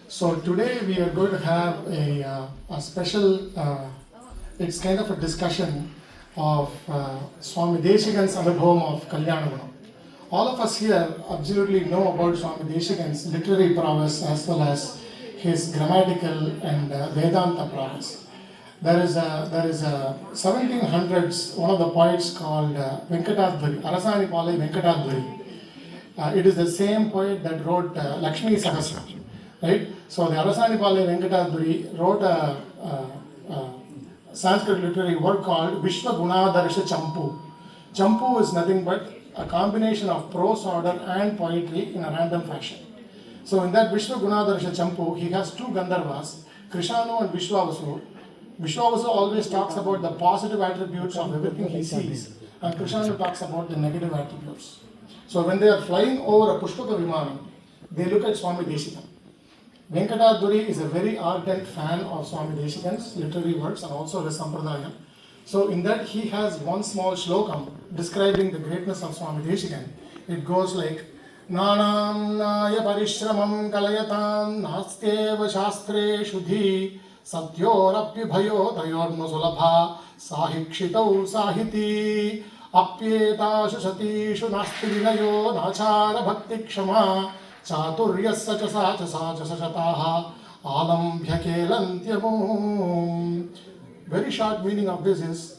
So today we are going to have a special, it's kind of a discussion of Swami Desikan's anubhavam of Kalyanaguna. All of us here absolutely know about Swami Desikan's literary prowess as well as his grammatical and Vedanta prowess. There is a 1700s, one of the poets called Venkatadhari, Arasanipalai Venkatadhari. It is the same poet that wrote Lakshmi Sahasram, right? So the Arasanipalai Venkatadhari wrote a Sanskrit literary work called Vishwagunadarsha Champu. Champu is nothing but a combination of prose order and poetry in a random fashion. So in that Vishwagunadarsha Champu, he has two Gandharvas, Krishanu and Vishwavasu. Vishwavasu always talks about the positive attributes of everything he sees, and Krishanu talks about the negative attributes. So when they are flying over a Pushpaka Vimanam, they look at Swami Desikan. Venkatadhari is a very ardent fan of Swami Desikan's literary works and also his Sampradaya. So in that he has one small shlokam describing the greatness of Swami Desikan. It goes like, Nanam naya parishramam kalayatam nasteva shastre shuddhi satyorapyubhayo dayorno sulabha sahikshitau sahiti apyetashu satishu nasti vinayo nachara bhakti kshama chaturyasya cha sa sachataha alambhya kelantyamum. Very short meaning of this is,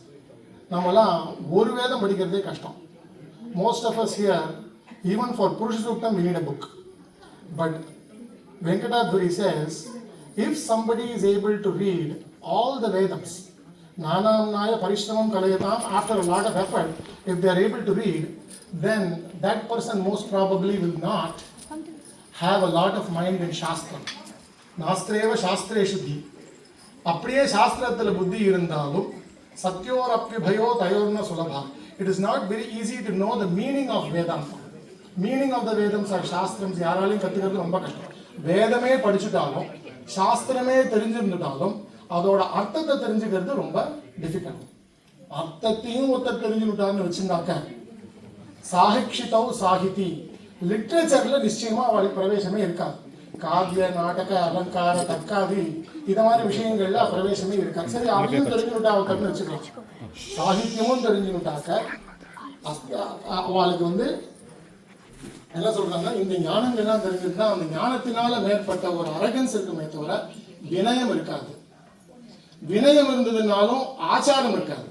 namala oru vedam padikkiradhe kashtam. Most of us here, even for Purusha Suktam, we need a book. But Venkatadhari says, if somebody is able to read all the Vedams, Nanam Naya Parishramam Kalayatam, after a lot of effort, if they are able to read, then that person most probably will not have a lot of mind in Shastra. Nastreva Shastre Shuddhi. அப்படியே சாஸ்திரத்தில் புத்தி இருந்தாலும் சத்யோரப்யுபயோ தயோர்ன சுலபா. It is not very easy to know the meaning of Vedanta. Meaning of the Vedams or Shastrams யாராலையும் கற்றுக்கிறது ரொம்ப கஷ்டம். வேதமே படிச்சுட்டாலும் சாஸ்திரமே தெரிஞ்சிருந்துட்டாலும் அதோட அர்த்தத்தை தெரிஞ்சுக்கிறது ரொம்ப டிஃபிகல்ட். அர்த்தத்தையும் ஒருத்தர் தெரிஞ்சுட்டான்னு வச்சுருந்தாக்க சாஹிக்ஷிதவ் சாஹிதி, லிட்ரேச்சரில் நிச்சயமாக அவளுக்கு பிரவேசமே இருக்காது. காவிய நாடக அலங்கார தற்காவி இத மாதிரி விஷயங்கள்ல பிரவேசமே இருக்காது. சரி, அதையும் தெரிஞ்சுட்டா அவர்கிட்ட வச்சுக்கலாம். சாகித்யமும் தெரிஞ்சுட்டாக்க அவளுக்கு என்ன சொல்றாங்கன்னா, இந்த ஞானங்கள்லாம் தெரிஞ்சுட்டா அந்த ஞானத்தினால மேற்பட்ட ஒரு அரகன்ஸ் இருக்குமே தவிர வினயம் இருக்காது. வினயம் இருந்ததுனாலும் ஆச்சாரம் இருக்காது.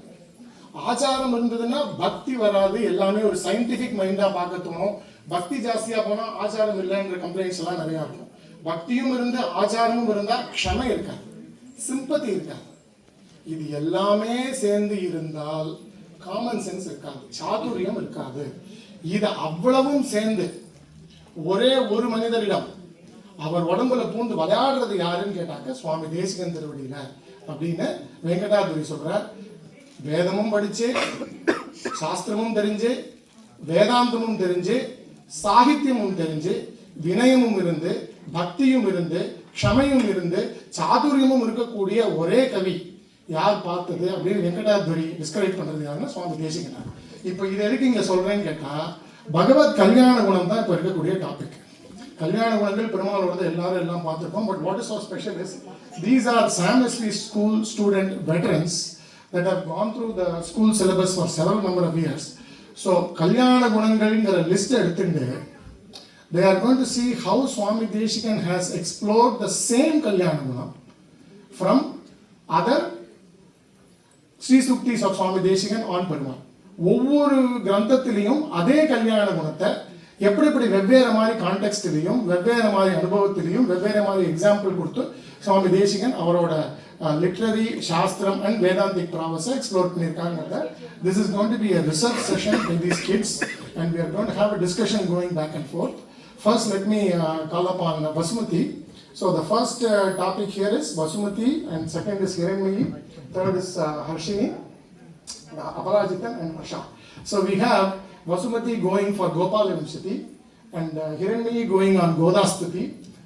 ஆச்சாரம் இருந்ததுன்னா பக்தி வராது. எல்லாமே ஒரு சயின்டிபிக் மைண்டா பார்க்க தோணும். பக்தி ஜாஸ்தியா போனா ஆச்சாரம் இல்லைன்ற கம்ப்ளைண்ட்ஸ் எல்லாம் நிறைய இருக்கும். பக்தியும் இருந்து ஆச்சாரமும் இருந்தா க்ஷமை இருக்காது, சிம்பத்தி இருக்காது. இது எல்லாமே சேர்ந்து இருந்தால் காமன் சென்ஸ் இருக்காது, சாதுரியம் இருக்காது. இது அவ்வளவும் சேர்ந்து ஒரே ஒரு மனிதரிடம் அவர் உடம்புல பூந்து விளையாடுறது யாருன்னு கேட்டாக்க சுவாமி தேசிகன் திருவடியில அப்படின்னு வெங்கடாதுரி சொல்றார். வேதமும் படிச்சு, சாஸ்திரமும் தெரிஞ்சு, வேதாந்தமும் தெரிஞ்சு, சாகித்யமும் தெரிஞ்சு, வினயமும் இருந்து, பக்தியும் இருந்து, க்ஷமையும் இருந்து, சாதுரியமும் இருக்கக்கூடிய ஒரே கவி யார் பார்த்தது அப்படின்னு வெங்கடாதுரி டிஸ்கிரைப் பண்றது யாருன்னா சுவாமி தேசிகன். இப்போ இது எதுக்கு இங்க சொல்றேன்னு கேட்டா, பகவத் கல்யாண குணம் தான் இப்போ இருக்கக்கூடிய டாபிக். கல்யாண குணங்கள் பெருமாளோட எல்லாரும் எல்லாம் பார்த்துருக்கோம். But what is so special is these are Samesli school student veterans that have gone through the school syllabus for several number of years. So கல்யாண குணங்கள்ங்கிற லிஸ்ட் எடுத்துட்டு they are going to see how Swami Desikan has explored the same Kalyana Guna from other Sri Suktis of Swami Desikan on Perumal. ஒவ்வொரு கிரந்தத்திலையும் அதே கல்யாண குணத்தை எப்படி வெவ்வேறு மாதிரி கான்டெக்ஸ்ட்லையும் வெவ்வேறு மாதிரி அனுபவத்திலையும் வெவ்வேறு மாதிரி எக்ஸாம்பிள் கொடுத்து சுவாமி தேசிகன் அவரோட லிட்ரரி சாஸ்திரம் அண்ட் வேதாந்திக் ப்ராவஸை எக்ஸ்ப்ளோர் பண்ணியிருக்காங்க. This is going to be a research session with these kids and we are going to have a discussion going back and forth. First, let me call upon vasumathi. So the first topic here is vasumathi, and second is Hiranmayi, third is Harshini, Aparajithan and Varsha. So we have vasumathi going for Gopala vimshathi, and Hiranmayi going on Goda stuthi,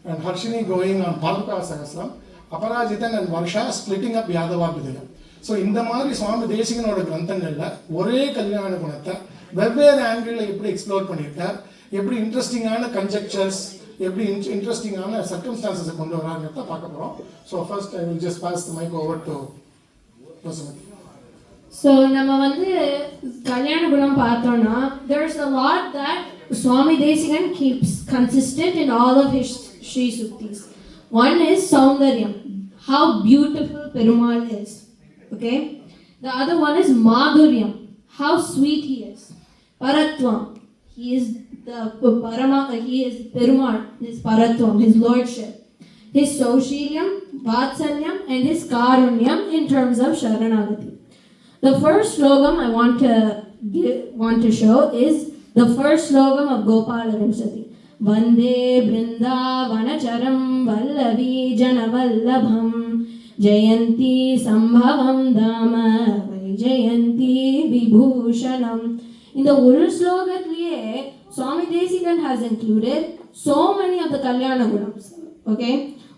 and Harshini going on Paduka Sahasram, Aparajithan and Varsha splitting up Yadava Bidaya. So இந்த மாதிரி சுவாமி தேசிகனோட கிரந்தங்கள்ல ஒரே கல்யாண குணத்தை வெவ்வேறு angle எப்படி explore பண்ணியிருக்கார், எப்படி இன்ட்ரெஸ்டிங்கான கன்ஜெக்சர்ஸ், எப்படி இன்ட்ரெஸ்டிங்கான சர்க்கம்ஸ்டான்சஸை கொண்டு வராங்கிறத பார்க்க போகிறோம். So first I will just pass the mic over to Vasumathi. So நம்ம வந்து கல்யாண குணம் பார்த்தோம்னா there's a lot that Swami Desikan keeps consistent in all of his Sri Suktis. One is Saundaryam, how beautiful Perumal is. Okay? The other one is Madhuryam, how sweet he is. Paratvam, he is Perumal, his Paratvam, his lordship. His Saushilyam, Vatsalyam and his Karunyam in terms of Sharanagati. The first slogam I want to show is the first slogam of Gopala vimshathi. Vande Brindavanacharam Vallavi Janavallabham Jayanti Sambhavam Dama Jayanti Vibhushanam. In the Uru slogatliye Swami Desikan has included so many of the Kalyana Gunams. Okay?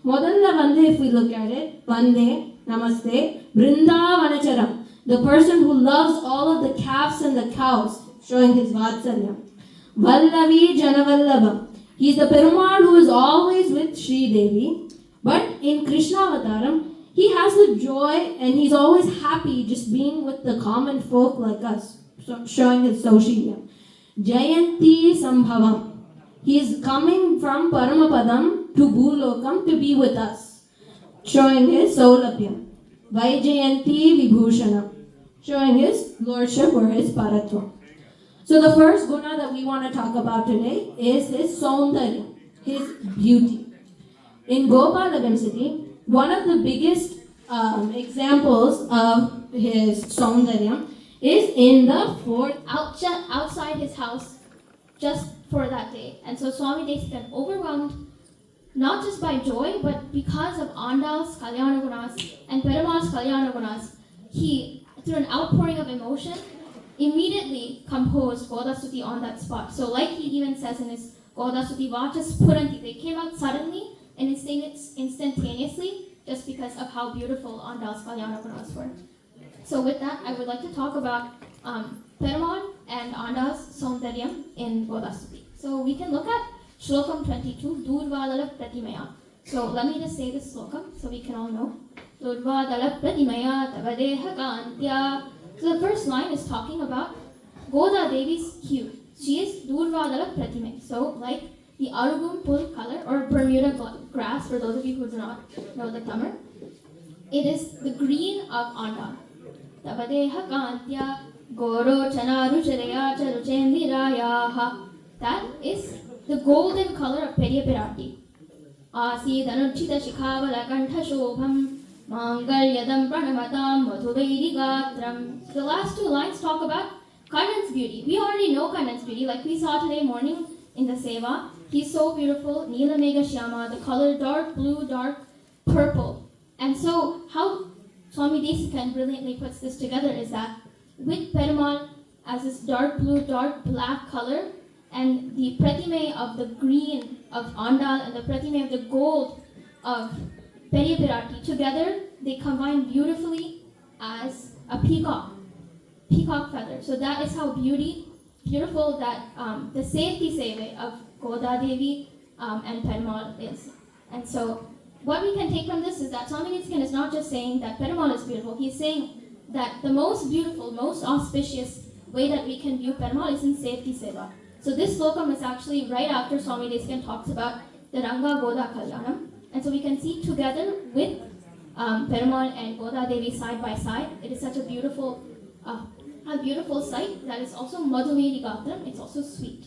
Modalla Vande, if we look at it, Vande, Namaste, Brindavanacharam. The person who loves all of the calves and the cows, showing his Vatsalya. Vallavi Janavallabham. He is the Perumal who is always with Sri Devi. But in Krishna Avataram, he has the joy and he's always happy just being with the common folk like us, showing his Saushilyam. Jayanti Sambhavam. He is coming from Paramapadam to Bhulokam to be with us, showing his Saulabhyam. Vaijayanti Vibhushanam, showing his lordship or his paratva. So the first guna that we want to talk about today is his saundarya, his beauty. In Gopala vimshathi, one of the biggest examples of his saundarya is in the fort outside his house just for that day. And so Swami Desikan, overwhelmed not just by joy, but because of Andal's Kalyana Gunas and Perumal's Kalyana Gunas, he, through an outpouring of emotion, immediately composed Goda stuthi on that spot. So like he even says in his Goda stuthi, Vachas Puranti, they came out suddenly and instantaneously just because of how beautiful Andal's Kalyana Gunas were. So with that, I would like to talk about Perumal and Andal's Saundaryam in Goda stuthi. So we can look at Shlokam 22, Durvadala Pratimaya. So let me just say this slokam so we can all know. Durvadala Pratimaya Tavadeha Kantya. So the first line is talking about Goda Devi's hue. She is Durvadala Pratime. So like the Arugum Pul color or Bermuda grass, for those of you who do not know the Tamil, it is the green of Andal. Tavadeha Kantya Goro Chanaru Chaleya Charuchendirayaha. That is the golden color of Periyapirati. Asidanuchita Shikhavala Kantha Shobham Mangalyadam Pranamatam Madhuvairigatram. The last two lines talk about Kannan's beauty. We already know Kannan's beauty, like we saw today morning in the Seva. He's so beautiful, Neela Megha Shyama, the color dark blue, dark purple. And so how Swami Desikan brilliantly puts this together is that with Perumal as this dark blue, dark black color, and the pratime of the green of Andal and the pratime of the gold of Periyapirati, together they combine beautifully as a peacock feather. So that is how beautiful that the safety save of Goda Devi and Perumal is. And so what we can take from this is that Swami Desikan is not just saying that Perumal is beautiful, he's saying that the most beautiful, most auspicious way that we can view Perumal is in safety seva. So this slokam is actually right after Swami Desikan talks about the Ranga Goda Kalyanam. And so we can see together with Perumal and Goda Devi side by side. It is such a beautiful sight that is also Madhuveri Gatram, it's also sweet.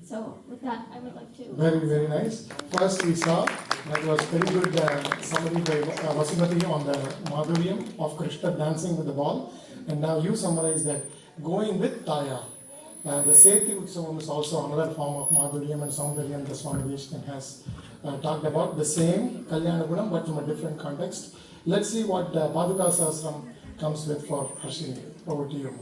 So with that, I would like to... Very, very nice. First we saw, that was very good summary by Vasumathi on the Madhuryam of Krishna dancing with the ball. And now you summarize that going with Taya. The Seti Utsavam is also another form of Madhuryam and Saundaryam that Swami Desikan has talked about. The same Kalyana Gunam, but from a different context. Let's see what Paduka Sahasram comes with for Harshini. Over to you.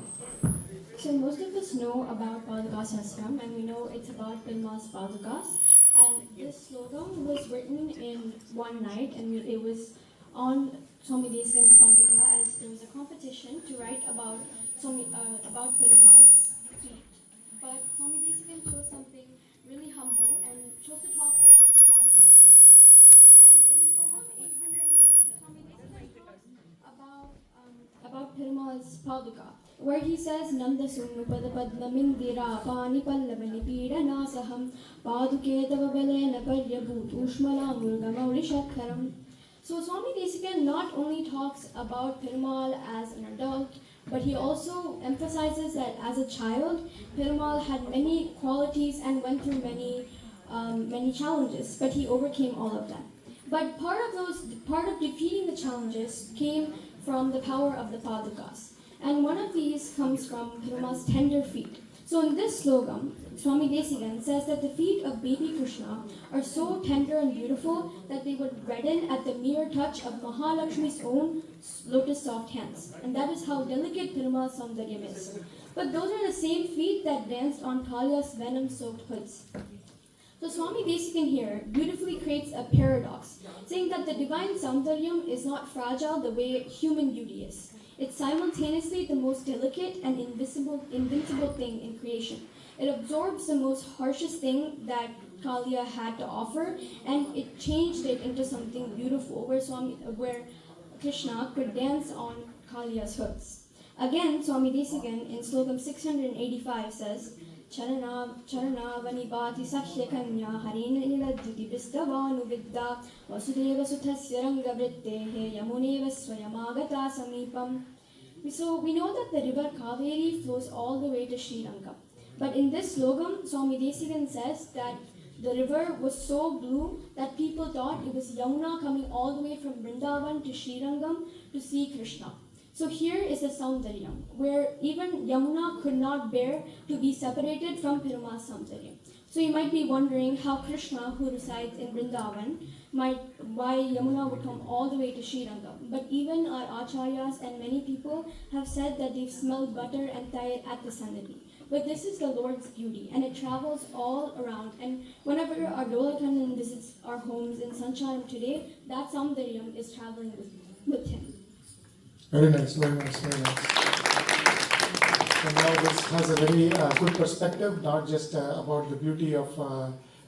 So most of us know about Paduka Sahasram, and we know it's about Perumal's Padukas. And this slogam was written in one night, and it was on Swami Desikan's Paduka, as there was a competition to write about Perumal's feet. But Swami Desikan chose something really humble and chose to talk about the Paduka, where he says Nanda Sunu Padapadamingira Pani Pallavani Pidana Saham Paduke Tavabalena Paryabhut Ushmala Murgamauri Shakharam. So Swami Desikan not only talks about Perumal as an adult, but he also emphasizes that as a child, Perumal had many qualities and went through many challenges, but he overcame all of them. But part of defeating the challenges came from the power of the Padukas. And one of these comes from Perumal's tender feet. So in this slogam, Swami Desikan says that the feet of baby Krishna are so tender and beautiful that they would redden at the mere touch of Mahalakshmi's own lotus soft hands. And that is how delicate Perumal's Saundaryam is. But those are the same feet that danced on Kaliya's venom-soaked hoods. So Swami Desikan here beautifully creates a paradox, saying that the divine Saundaryam is not fragile the way human beauty is. It's simultaneously the most delicate and invincible thing in creation. It absorbs the most harshest thing that Kaliya had to offer, and it changed it into something beautiful, where Krishna could dance on Kaliya's hoods. Again, Swami Desikan in slogam 685 says, Charana vanibati sakhya kanya harina niladhyuti vistavanu vidda vasudeva suthasya ranga vrittehe yamuneva swayamagata samipam. So we know that the river Kaveri flows all the way to Sri Lanka. But in this slogam, Swami Desikan says that the river was so blue that people thought it was Yamuna coming all the way from Vrindavan to Srirangam to see Krishna. So here is the Saundaryam, where even Yamuna could not bear to be separated from Perumal's Saundaryam. So you might be wondering how Krishna, who resides in Vrindavan, why Yamuna would come all the way to Srirangam. But even our Acharyas and many people have said that they've smelled butter and tayar at the Sannidhi. But this is the Lord's beauty, and it travels all around. And whenever our dolai kannan visits our homes in Sancharam today, that Saundaryam is traveling with him. Very nice, very nice, very nice. So now this has a very good perspective, not just about the beauty of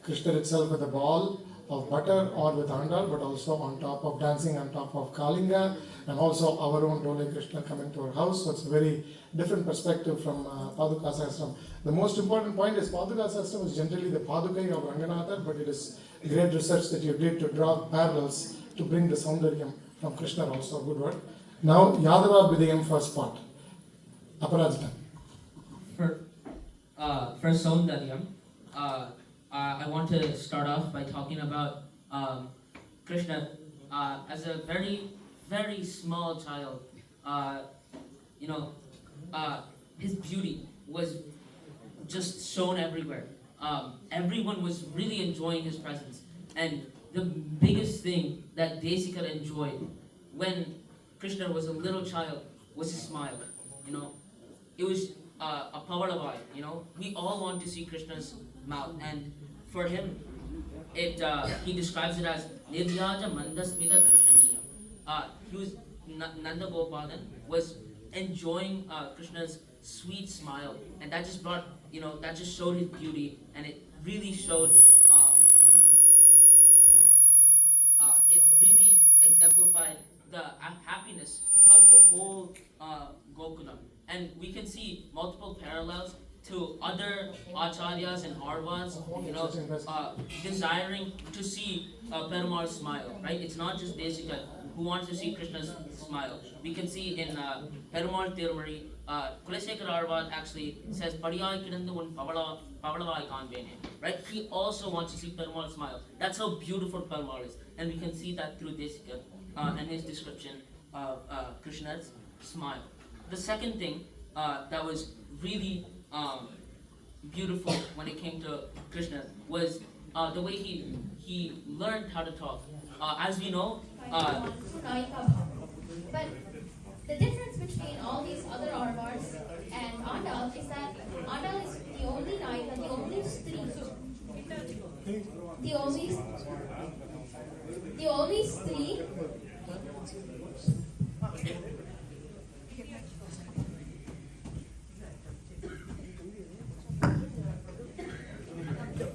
Krishna itself with a ball of butter or with andal, but also on top of dancing on top of Kalinga, and also our own Dolai Krishna coming to our house. So it's a very different perspective from Paduka Sahasram. The most important point is Paduka Sahasram is generally the Padukai of Ranganatha, but it is great research that you did to draw parallels to bring the Saundaryam from Krishna also. Good work. Now, Yadava Bidayam first part. Aparajithan. For Saundaryam, I want to start off by talking about Krishna as a very, very small child. His beauty was just shown everywhere. Everyone was really enjoying his presence. And the biggest thing that Desika enjoyed when Krishna was a little child was his smile. It was a pavalavai. We all want to see Krishna's mouth, and for him, he describes it as niryaja mandasmita darshaniya. Nanda Gopalan was enjoying Krishna's sweet smile, and that just brought, that just showed his beauty, and it really showed. It really exemplified the happiness of the whole Gokulam. And we can see multiple parallels to other Acharyas and Arvas, desiring to see Perumal's smile, right? It's not just Desika who wants to see Krishna's smile. We can see in Perumal Tirumari, Kulasekar Arvat actually says, Padiyai Kidandu un Pavalavai Kanvene, right? He also wants to see Perumal's smile. That's how beautiful Perumal is. And we can see that through Desika and his description of Krishna's smile. The second thing that was really beautiful when it came to Krishna was the way he learned how to talk. As we know, but the difference between all these other arvars and Andal is that Andal is the only Naika, the only Stri, the only Stri.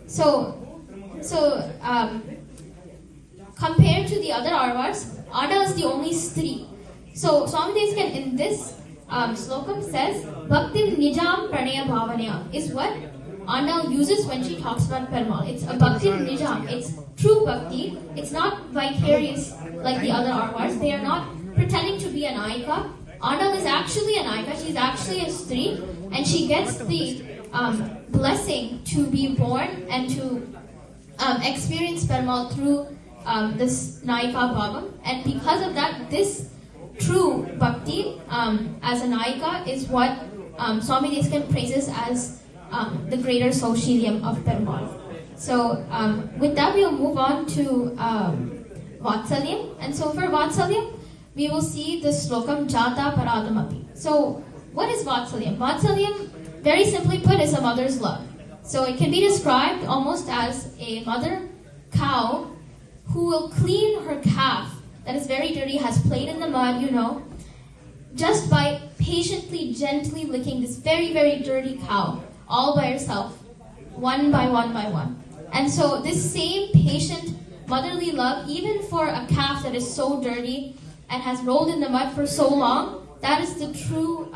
So compared to the other arvars, Ada is the only Stri. So Swami Desikan in this slokam says, Bhakti Nijam Pranaya Bhavanaya is what Andal uses when she talks about Perumal. It's a Bhakti Nijam. It's true Bhakti. It's not vicarious like the other Arvars. They are not pretending to be an Aika. Andal is actually an Aika. She's actually a Stri. And she gets the blessing to be born and to experience Perumal through this Naika Bhavam. And because of that, this true Bhakti as a Naika is what Swami Desikan praises as the greater Saushiliam of Perumal. So with that, we'll move on to Vatsalyam. And so for Vatsalyam, we will see the slokam Jata Paradamapi. So what is Vatsalyam? Vatsalyam, very simply put, is a mother's love. So it can be described almost as a mother cow who will clean her calf that is very dirty, has played in the mud, just by patiently, gently licking this very, very dirty cow all by herself, one by one by one. And so this same patient motherly love, even for a calf that is so dirty and has rolled in the mud for so long, that is the true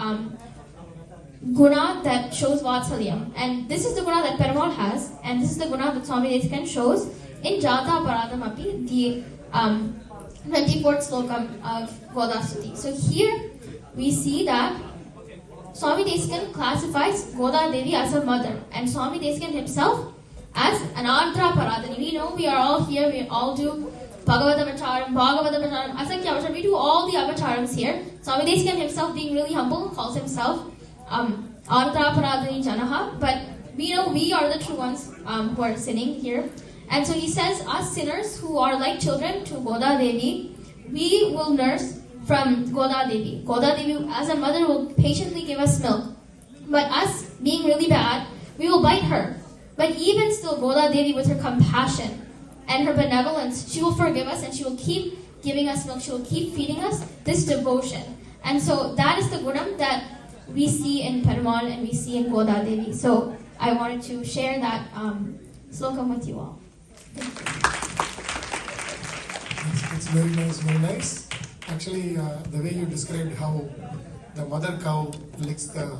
guna that shows Vatsalyam. And this is the guna that Perumal has, and this is the guna that Swami Desikan shows in Jata Paradamapi, the 24th slokam of Goda Stuthi. So here we see that Swami Desikan classifies Goda Devi as a mother, and Swami Desikan himself as an Ardra Paradani. We know we are all here, we all do Bhagavata Vacharam, Asakya Vacharam, we do all the avacharams here. Swami Desikan himself, being really humble, calls himself Ardra Paradani Janaha, but we know we are the true ones who are sinning here. And so he says, us sinners who are like children to Goda Devi, we will nurse from Goda Devi. Goda Devi as a mother will patiently give us milk. But us being really bad, we will bite her. But even still, Goda Devi with her compassion and her benevolence, she will forgive us and she will keep giving us milk. She will keep feeding us this devotion. And so that is the gunam that we see in Perumal and we see in Goda Devi. So I wanted to share that slokam with you all. It's very nice, very nice. Actually, the way you described how the mother cow licks the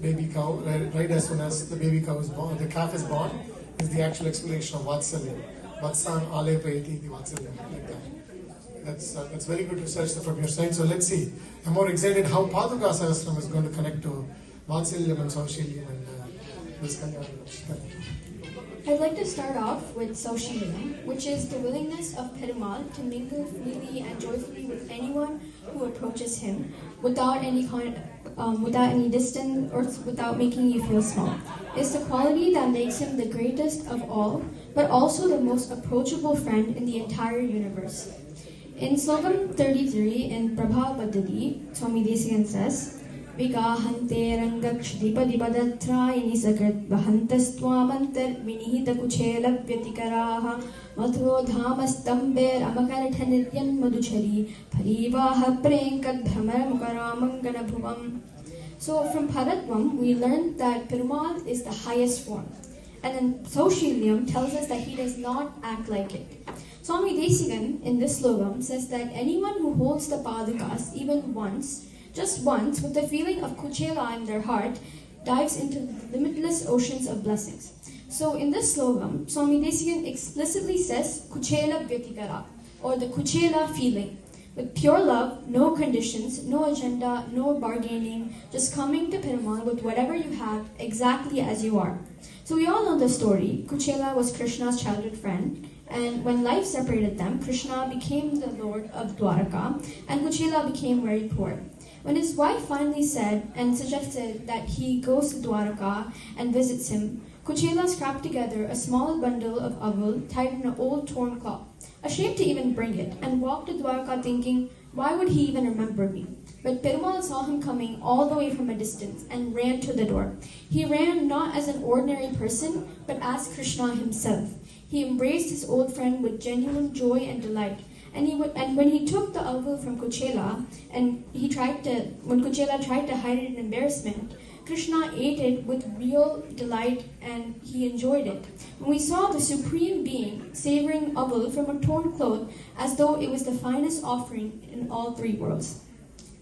baby cow right as soon as the baby cow is born, the calf is born, is the actual explanation of Vatsalya. Vatsan alepayati, the Vatsalya, like that. That's very good research from your side. So let's see. I'm more excited how Paduka Sahasram is going to connect to Vatsalyam and Saushilyam and this kind of. I'd like to start off with Saushiliam, which is the willingness of Perumal to mingle freely and joyfully with anyone who approaches him without any distance or without making you feel small. It's the quality that makes him the greatest of all, but also the most approachable friend in the entire universe. In Slokam 33 in Prabha Paddhati, Swami Desikan says, Vikahante rangakshdipadipadatrayini sakrit vahantastvamantar vinihita kuchela vyatikaraha madhodhamastamber amakarthaniryan madhuchari parivaha prenkad bhramaramukaramangana. So from Paratvam, we learned that Perumal is the highest form. And then Saushilyam tells us that he does not act like it. Swami Desikan in this slogam says that anyone who holds the Padukas even once, just once, with the feeling of Kuchela in their heart, dives into limitless oceans of blessings. So in this slogam, Swami Desikan explicitly says Kuchela Vyatikara, or the Kuchela feeling. With pure love, no conditions, no agenda, no bargaining, just coming to Perumal with whatever you have, exactly as you are. So we all know the story. Kuchela was Krishna's childhood friend, and when life separated them, Krishna became the lord of Dwaraka, and Kuchela became very poor. When his wife finally said and suggested that he goes to Dwaraka and visits him, Kuchela scrapped together a small bundle of avul tied in an old torn cloth, ashamed to even bring it, and walked to Dwaraka thinking, why would he even remember me? But Perumal saw him coming all the way from a distance and ran to the door. He ran not as an ordinary person, but as Krishna himself. He embraced his old friend with genuine joy and delight. And when he took the avul from Kuchela, and when Kuchela tried to hide it in embarrassment, Krishna ate it with real delight and he enjoyed it. When we saw the Supreme Being savoring avul from a torn cloth as though it was the finest offering in all three worlds.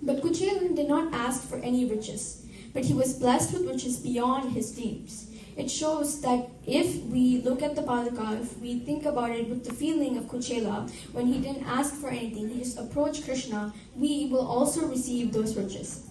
But Kuchelan did not ask for any riches, but he was blessed with riches beyond his dreams. It shows that if we look at the Paduka, if we think about it with the feeling of Kuchela, when he didn't ask for anything, he just approached Krishna, we will also receive those riches.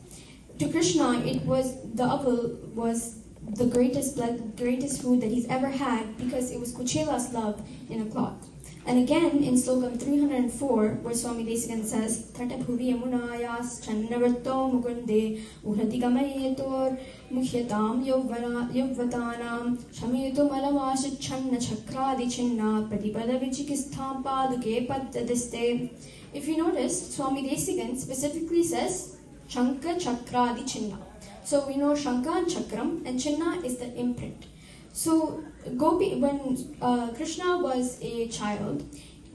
To Krishna, the apple was the greatest food that he's ever had because it was Kuchela's love in a cloth. And again, in Slokam 304, where Swami Desikans says, Tata bhuvi yamunayas channavarto mukunde uhratigamayetor mukhyatam yavvatanam shamayetu malamashit channa chakradi chinna patipada vichikistham paduke pattadiste. If you notice, Swami Desikans specifically says, Shanka chakradi chinna. So we know Shanka and Chakram, and Chinna is the imprint. So when Krishna was a child,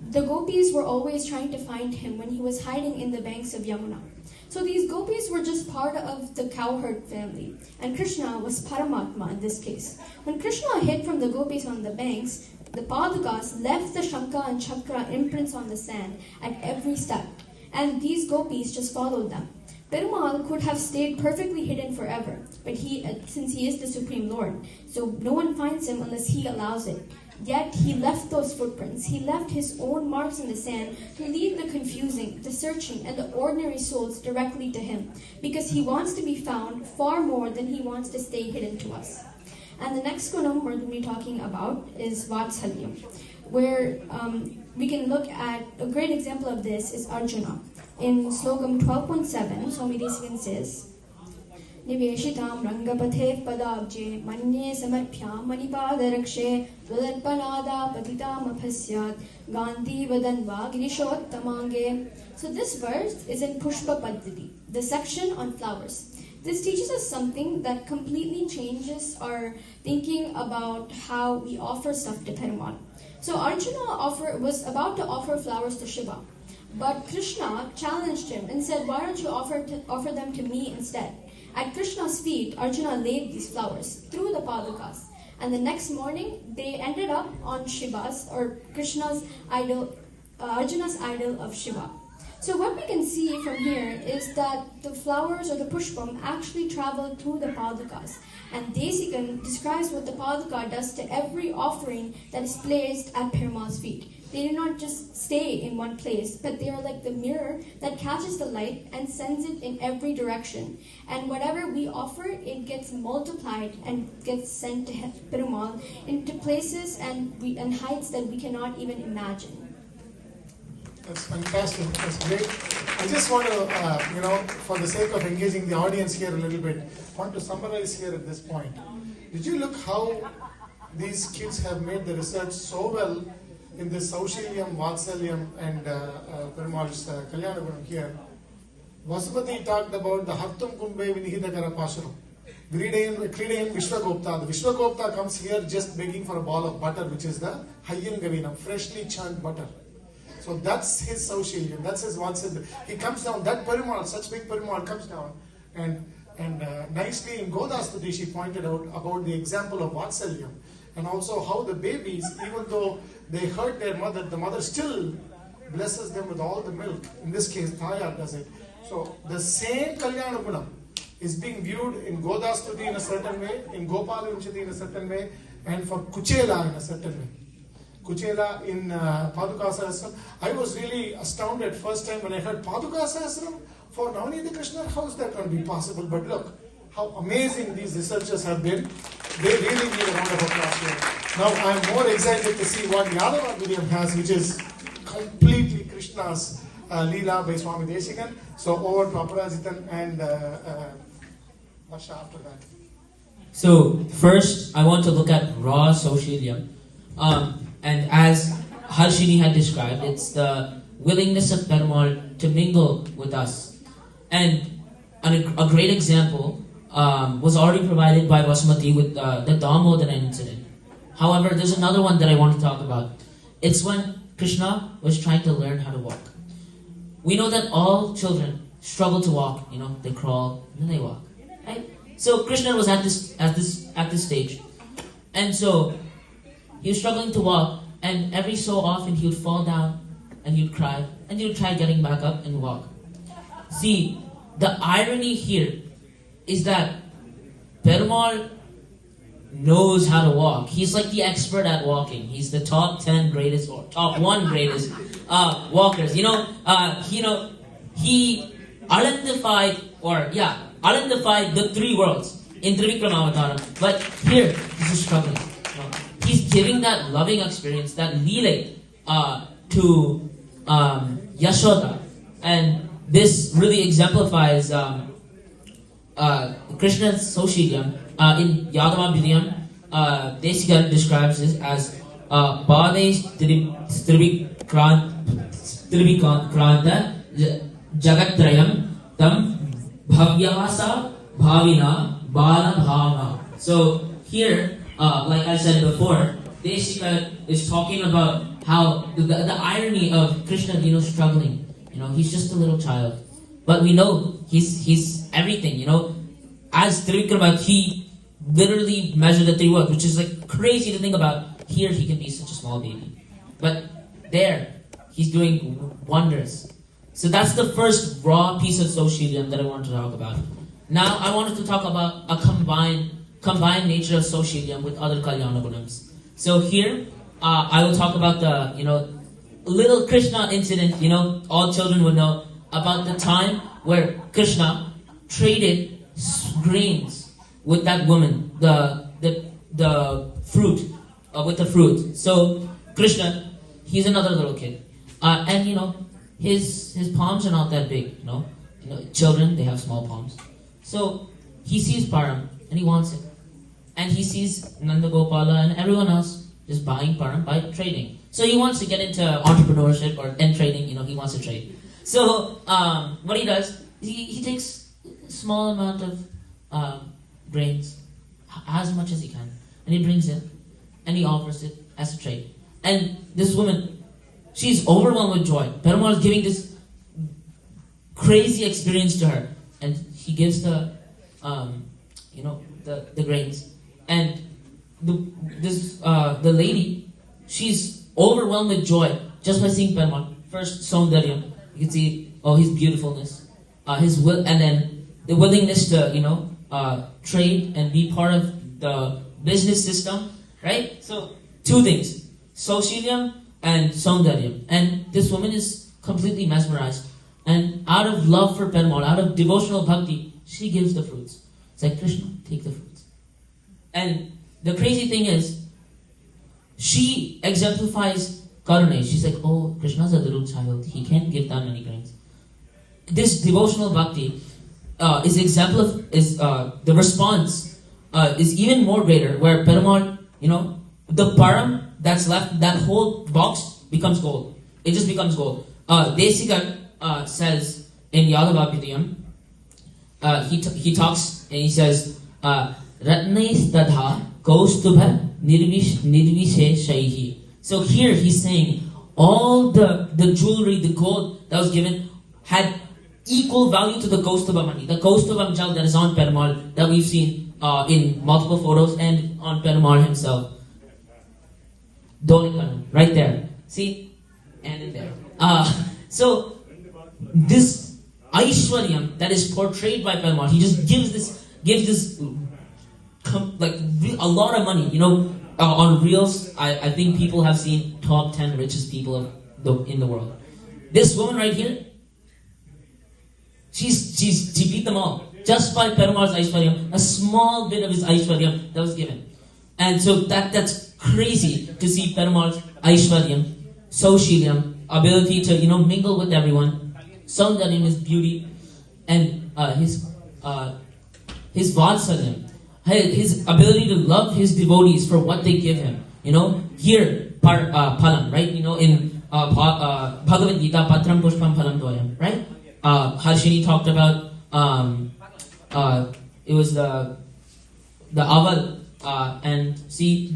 the gopis were always trying to find him when he was hiding in the banks of Yamuna. So these gopis were just part of the cowherd family, and Krishna was Paramatma in this case. When Krishna hid from the gopis on the banks, the Padukas left the Shanka and Chakra imprints on the sand at every step, and these gopis just followed them. Perumal could have stayed perfectly hidden forever, but since he is the Supreme Lord, so no one finds him unless he allows it. Yet he left those footprints. He left his own marks in the sand to lead the confusing, the searching, and the ordinary souls directly to him, because he wants to be found far more than he wants to stay hidden to us. And the next gunam we're going to be talking about is Vatsalyam, where we can look at a great example of this is Arjuna. In Slokam 12.7, Swami Desikans says, Niveshitam rangapathe padabje manye samarpyam manipadarakshhe tvadarpanada patitam aphasyat gandhi vadanva girishottamange. So this verse is in Pushpa Paddhati, the section on flowers. This teaches us something that completely changes our thinking about how we offer stuff to Perumal. So Arjuna was about to offer flowers to Shiva. But Krishna challenged him and said, why don't you offer them to me instead? At Krishna's feet, Arjuna laid these flowers through the Padukas. And the next morning, they ended up on Shiva's or Krishna's idol, Arjuna's idol of Shiva. So what we can see from here is that the flowers or the pushpam actually travel through the Padukas. And Desikan describes what the Paduka does to every offering that is placed at Perumal's feet. They do not just stay in one place, but they are like the mirror that catches the light and sends it in every direction. And whatever we offer, it gets multiplied and gets sent to Perumal into places and heights that we cannot even imagine. That's fantastic. That's great. I just want to, for the sake of engaging the audience here a little bit, want to summarize here at this point. Did you look how these kids have made the research so well in this Saushilyam, Vatsalyam, and Perumal's Kalyanaguram here? Vasumathi talked about the Hattum Kumbe Vinihidakara Pasharam. Kridayan Vishwagopta. The Vishwagopta comes here just begging for a ball of butter, which is the Hayyan Gavinam, freshly churned butter. So that's his Saushilyam, that's his Vatsalyam. He comes down, that Perumal, such big Perumal comes down, and nicely in Goda stuthi she pointed out about the example of Vatsalyam, and also how the babies, even though they hurt their mother, the mother still blesses them with all the milk. In this case, Thayar does it. So the same Kalyana Gunam is being viewed in Goda stuthi in a certain way, in Gopala vimshathi in a certain way, and for Kuchela in a certain way. Kuchela in Paduka Sahasram. I was really astounded first time when I heard Paduka Sahasram for Navneeta Krishna. How is that going to be possible? But look, how amazing these researchers have been. They really need a round of applause here. Now I'm more excited to see what Yadava Guriyam has, which is completely Krishna's Leela by Swami Desikans. So over to Aparajithan and Varsha after that. So first, I want to look at raw Saushilyam. And as Harshini had described, it's the willingness of Perumal to mingle with us. And a great example was already provided by Vasumathi with the Damodara incident. However, there's another one that I want to talk about. It's when Krishna was trying to learn how to walk. We know that all children struggle to walk. They crawl and then they walk. Right? So Krishna was at this stage, and so he was struggling to walk, and every so often he would fall down and he would cry, and he would try getting back up and walk. See, the irony here is that Perumal knows how to walk. He's like the expert at walking. He's the top 10 greatest or top 1 greatest walkers. He identified the 3 worlds in Trivikram Avataram. But here, he's just struggling. He's giving that loving experience, that lile, to Yashoda. And this really exemplifies Krishna's Soshiliyam. In Yadava Vidiyam, Desikan describes this as Badesh Trivikranta Jagatrayam Tam Bhavyasa Bhavina Bala Bhava. So here, like I said before, Desika is talking about how the irony of Krishna, struggling. He's just a little child. But we know he's everything, As Trivikrama, he literally measured the 3 worlds, which is like crazy to think about. Here he can be such a small baby. But there, he's doing wonders. So that's the first raw piece of Soshiliyam that I wanted to talk about. Now I wanted to talk about a combined nature of Soshiliyam with other Kalyana Gunams. So here, I will talk about the, little Krishna incident, all children would know about the time where Krishna traded grains with that woman, the fruit, with the fruit. So Krishna, he's another little kid, and his palms are not that big. Children, they have small palms. So he sees param and he wants it, and he sees Nanda Gopala and everyone else just buying param by trading. So he wants to get into entrepreneurship and trading. He wants to trade. So what he does, he takes a small amount of grains, as much as he can, and he brings it and he offers it as a trade. And this woman, she's overwhelmed with joy. Perumal is giving this crazy experience to her, and he gives the grains. And the lady, she's overwhelmed with joy just by seeing Perumal. First, Saundaryam, you can see his beautifulness, his will, and then the willingness to trade and be part of the business system, right? So 2 things, Soshiliyam and Saundaryam. And this woman is completely mesmerized. And out of love for Perumal, out of devotional bhakti, she gives the fruits. It's like, Krishna, take the fruits. And the crazy thing is, she exemplifies karuna. She's like, oh, Krishna's a little child. He can't give that many grains. This devotional bhakti the response is even more greater, where Perumal, the param that's left, that whole box becomes gold. It just becomes gold. Desikan says in Yadavabhidiyam, he talks and he says, Ratnais tadha kaustubha nirvisheshaihi. So here he's saying all the jewelry, the gold that was given had equal value to the Kaustubha money. The Kaustubha jal that is on Perumal, that we've seen in multiple photos and on Perumal himself. Donikanu, right there. See? And in there. So, this Aishwaryam that is portrayed by Perumal, he just gives this a lot of money. On Reels, I think people have seen top 10 richest people in the world. This woman right here, she beat them all just by Perumal's Aishwaryam, a small bit of his Aishwaryam that was given. And so that's crazy to see Perumal's Aishwaryam, Soshiliyam, ability to mingle with everyone, Saundaryam, his beauty, and his Vatsalyam, his ability to love his devotees for what they give him. Here, Palam, right? In Bhagavad Gita, Patram Pushpam Palam Doyam, right? Harshini talked about it was the aval, and see,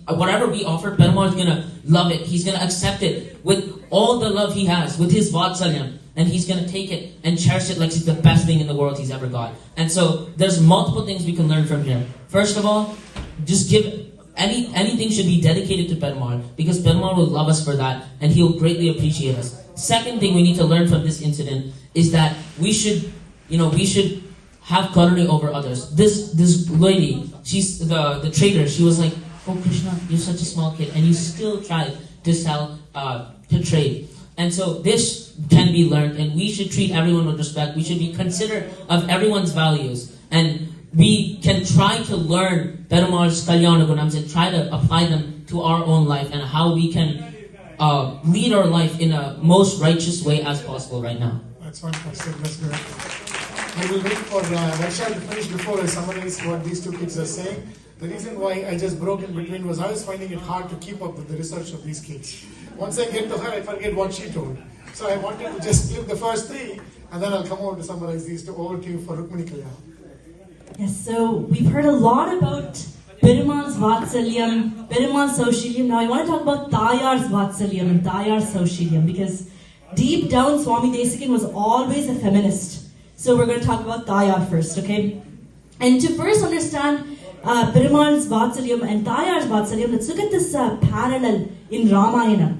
whatever we offer, Perumal is gonna love it. He's gonna accept it with all the love he has, with his Vatsalyam, and he's gonna take it and cherish it like it's the best thing in the world he's ever got. And so there's multiple things we can learn from here. First of all, just give anything should be dedicated to Perumal, because Perumal will love us for that, and he'll greatly appreciate us. Second thing we need to learn from this incident is that we should we should have karuna over others. This lady, she's the trader. She was like, "Oh Krishna, you're such a small kid, and you still try to sell, to trade." And so this can be learned, and we should treat everyone with respect. We should be considerate of everyone's values, and we can try to learn Perumal's Kalyana Gunams and try to apply them to our own life and how we can lead our life in a most righteous way as possible right now. That's fantastic. That's good. I will wait for Varsha to finish before I summarize what these two kids are saying. The reason why I just broke in between was I was finding it hard to keep up with the research of these kids. Once I get to her, I forget what she told. So I wanted to just give the first three, and then I'll come over to summarize these two. Over to you for Rukmini Kalyana. Yes, so we've heard a lot about Perumal's Vatsalyam, Perumal's Saushilyam. Now I want to talk about Tayar's Vatsalyam and Tayar's Saushilyam, because deep down Swami Desikan was always a feminist. So we're going to talk about Tayar first, okay? And to first understand Perumal's Vatsalyam and Tayar's Vatsalyam, let's look at this parallel in Ramayana.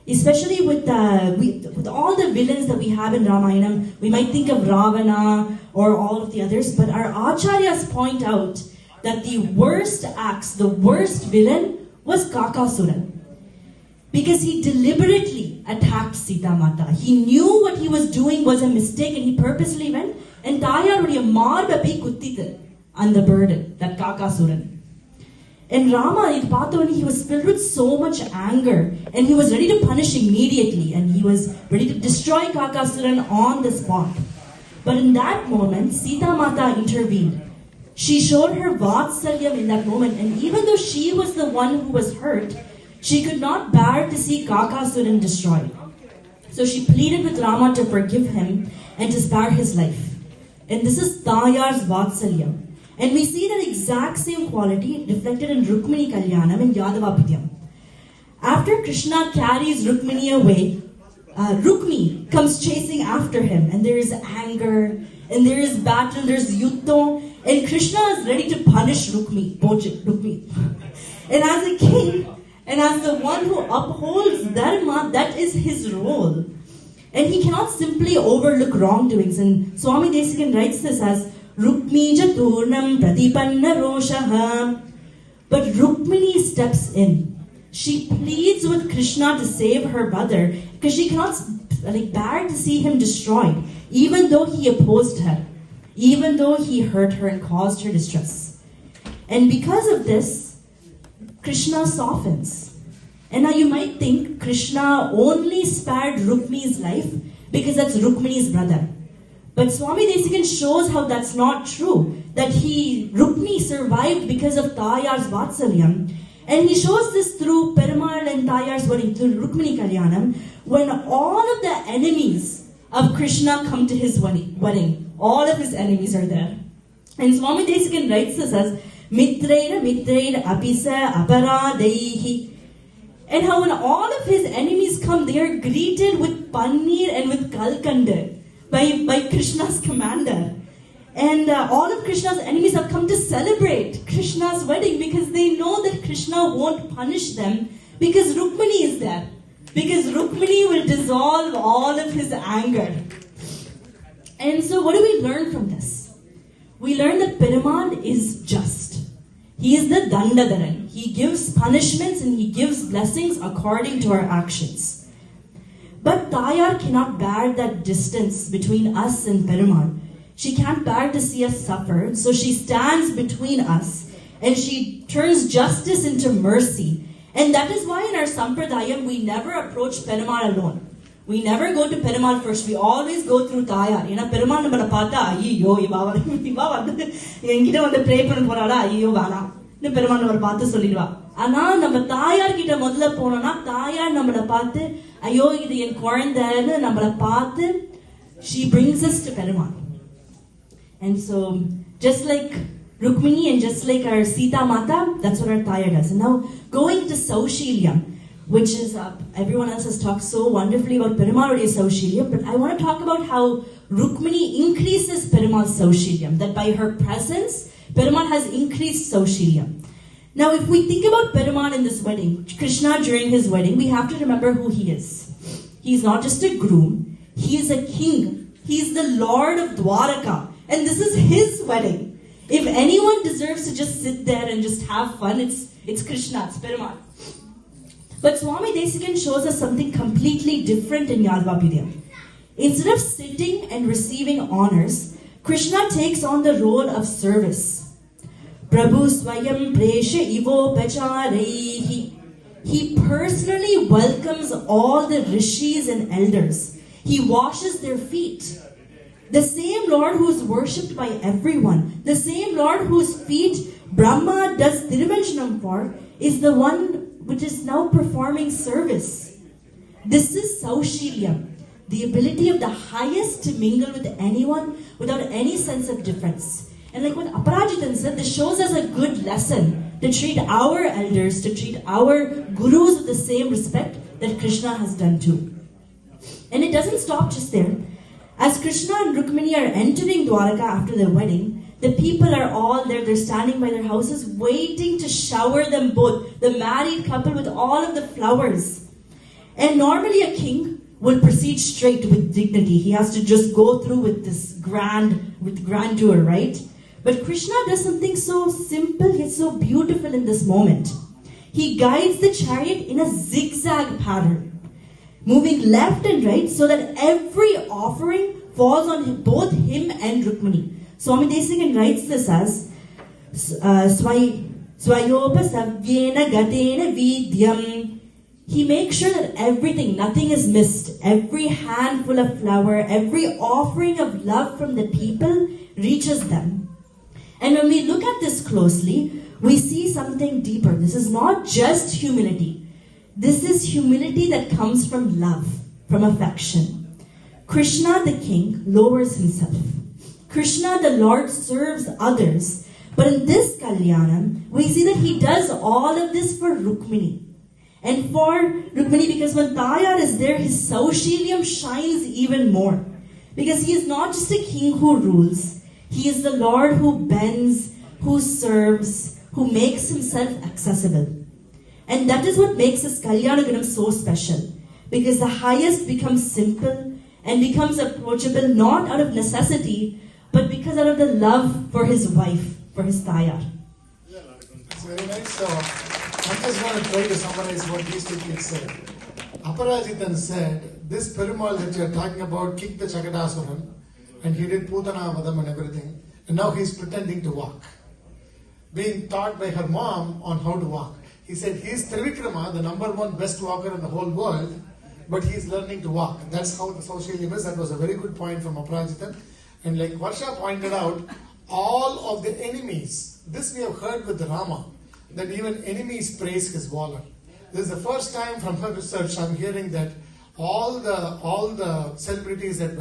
Especially with all the villains that we have in Ramayana, we might think of Ravana or all of the others, but our Acharyas point out that the worst acts, the worst villain was Kakasura. Because he deliberately attacked Sita Mata. He knew what he was doing was a mistake and he purposely went and Tayaruடைய மார்பை குத்தித்து அந்த bird, that Kakasuran. And Rama, he was filled with so much anger and he was ready to punish immediately and he was ready to destroy Kakasuran on the spot. But in that moment, Sita Mata intervened. She showed her Vatsalyam in that moment, and even though she was the one who was hurt, she could not bear to see Kakasuran destroyed. So she pleaded with Rama to forgive him and to spare his life. And this is Tayar's Vatsalyam. And we see that exact same quality reflected in Rukmini Kalyanam in Yadavapidyam. After Krishna carries Rukmini away, Rukmi comes chasing after him, and there is anger, and there is battle, there's yuddha, and Krishna is ready to punish Rukmi. And as a king, and as the one who upholds dharma, that is his role. And he cannot simply overlook wrongdoings. And Swami Desikan writes this as Rukmi Jaturnam Pratipanna Roshaha. But Rukmini steps in. She pleads with Krishna to save her brother because she cannot bear to see him destroyed, even though he opposed her, even though he hurt her and caused her distress. And because of this, Krishna softens. And now you might think Krishna only spared Rukmini's life because that's Rukmini's brother. But Swami Desikan shows how that's not true. That Rukmini survived because of Tayar's Vatsalyam. And he shows this through Perumal and Tayar's wedding, through Rukmini Kalyanam, when all of the enemies of Krishna come to his wedding. All of his enemies are there. And Swami Desikan writes this as Mitreira apisa aparadaihi. And how when all of his enemies come, they are greeted with paneer and with kalkanda by Krishna's commander. And all of Krishna's enemies have come to celebrate Krishna's wedding because they know that Krishna won't punish them because Rukmini is there. Because Rukmini will dissolve all of his anger. And so what do we learn from this? We learn that Perumal is just. He is the Dandadaran. He gives punishments and he gives blessings according to our actions. But Tayar cannot bear that distance between us and Perumal. She can't bear to see us suffer, so she stands between us and she turns justice into mercy. And that is why in our Sampradayam we never approach Perumal alone. We never go to Perumal first. We always go through Tayar. Perumal nammala paatha, ayyo, iva enkita vandu pray panna porala, ayyo vana. Perumal nammala paathu solliduva. Ana நம்ம தாயார் கிட்ட முதல்ல போனோம்னா தாயார் நம்மளை பார்த்து ஐயோ இது என் குழந்தைன்னு நம்மளை பார்த்து she brings us to Perumal. And so, just like Rukmini and just like our Sita Mata, that's what our Tayar does. And now, going to Saushilyam, which is, everyone else has talked so wonderfully about Perumaluடைய Saushilyam, but I want to talk about how Rukmini increases Perumal's Saushilyam, that by her presence, Perumal has increased Saushilyam. Now, if we think about Perumal in this wedding, Krishna during his wedding, we have to remember who he is. He's not just a groom, he is a king. He's He's the Lord of Dwaraka. And this is his wedding. If anyone deserves to just sit there and just have fun, it's Krishna, it's Perumal. But Swami Desikan shows us something completely different in Yadvapidyam. Instead of sitting and receiving honors, Krishna takes on the role of service. Prabhu Swayam Presha Ivo Pacharehi. He personally welcomes all the rishis and elders. He washes their feet. The same Lord who is worshipped by everyone, the same Lord whose feet Brahma does Tirumanjanam for, is the one which is now performing service. This is Saushilyam, the ability of the highest to mingle with anyone without any sense of difference. And like what Aparajithan said, this shows us a good lesson to treat our elders, to treat our gurus with the same respect that Krishna has done too. And it doesn't stop just there. As Krishna and Rukmini are entering Dwaraka after their wedding, the people are all there, they're standing by their houses waiting to shower them both, the married couple, with all of the flowers. And normally a king will proceed straight with dignity. He has to just go through with this grandeur, right? But Krishna does something so simple yet so beautiful in this moment. He guides the chariot in a zigzag pattern, moving left and right so that every offering falls on both him and Rukmini. Swami Desikan writes this as Swayopa Savyena Gatena Vidyam. He makes sure that everything, nothing is missed. Every handful of flour, every offering of love from the people reaches them. And when we look at this closely, we see something deeper. This is not just humility. This is humility that comes from love, from affection. Krishna the king lowers himself. Krishna the Lord serves others. But in this Kalyanam, we see that he does all of this for Rukmini. And for Rukmini, because when Tayar is there, his Saushilyam shines even more. Because he is not just a king who rules. He is the Lord who bends, who serves, who makes himself accessible. And that is what makes this Kalyanagunam so special. Because the highest becomes simple and becomes approachable not out of necessity, but because out of the love for his wife, for his Tayar. It's very nice. So, I'm just going to try to summarize what these two kids said. Aparajithan said, this Perumal that you're talking about kicked the Chakadasuran, and he did Putana Vadam and everything, and now he's pretending to walk. Being taught by her mom on how to walk. He said he's Trivikrama, the number one best walker in the whole world, but he's learning to walk. That's how the Saushilyam is. That was a very good point from Aparajithan. And like Varsha pointed out, all of the enemies, this we have heard with Rama, that even enemies praise his valor. This is the first time from her research I'm hearing that all the celebrities that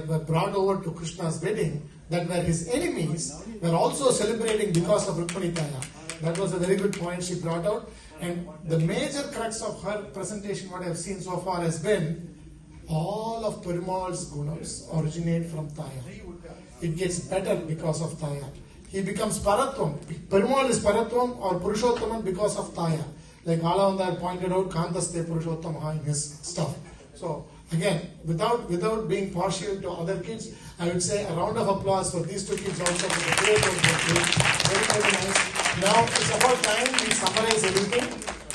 were brought over to Krishna's wedding, that were his enemies, were also celebrating because of Rukmini Taya. That was a very good point she brought out. And the major crux of her presentation, what I've seen so far, has been all of Perumal's gunas originate from Taya. It gets better because of Taya. He becomes Paratvam. Perumal is Paratvam or Purushottaman because of Taya. Like Alavandar pointed out, Kantaste Purushottama in his stuff. So again, without being partial to other kids, I would say a round of applause for these two kids also for the great work they did. Very, very nice. Now it's about time we summarize everything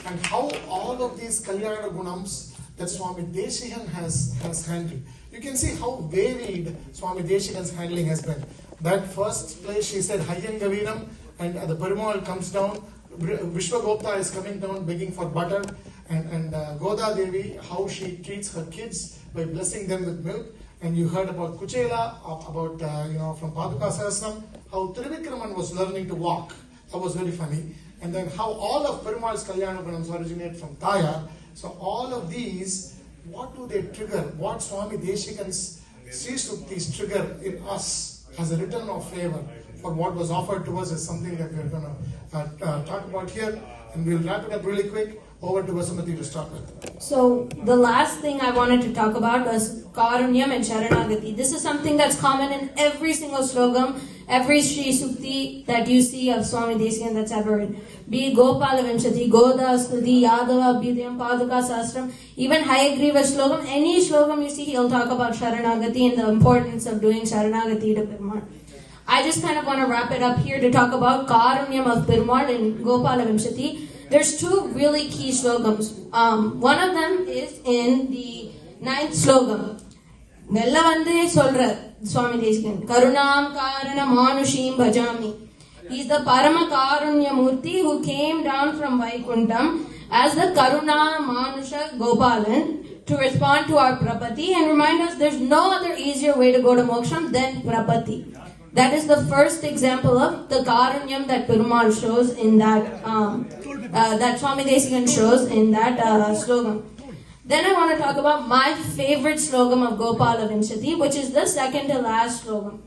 and how all of these Kalyana Gunams that Swami Desikan has handled. You can see how varied Swami Desikan's handling has been. That first place she said Hayyan Gavinam, and the Perumal comes down, Vishwagopta is coming down begging for butter, and Goda Devi, how she treats her kids by blessing them with milk. And you heard about Kuchela, about from Paduka Sahasram, how Trivikraman was learning to walk. That was very funny. And then how all of Perumal's Kalyanagunams originate from Taya. So all of these, what do they trigger? What Swami Desikan's Sri Suktis trigger in us as a return of favor for what was offered to us is something that we're going to talk about here. And we'll wrap it up really quick. Over to Vasumathi to start with. So the last thing I wanted to talk about was Karunyam and Sharanagati. This is something that's common in every single slogam, every Sri Sukti that you see of Swami Desikans that's ever written. Be it Gopala, Vimshathi, Goda, Stuthi, Yadava, Abhyudayam, Paduka, Sahasram, even Hayagriva slogam, any slogam you see, he'll talk about Sharanagati and the importance of doing Sharanagati to Perumal. I just kind of want to wrap it up here to talk about Karunyam of Perumal and Gopala Vimshathi. There's two really key slogans. One of them is in the 9th slogam. Vella vande solra Swami Desikans. Karunam karana manushim bhajami. He's the Parama Karunya Murti who came down from Vaikuntham as the Karuna Manusha Gopalan to respond to our Prapati and remind us there's no other easier way to go to moksham than Prapati. That is the first example of the Karunyam that Perumal shows in that, that Swami Desikans shows in that slogan. Then I want to talk about my favorite slogan of Gopala Vimshathi, which is the second to last slogan.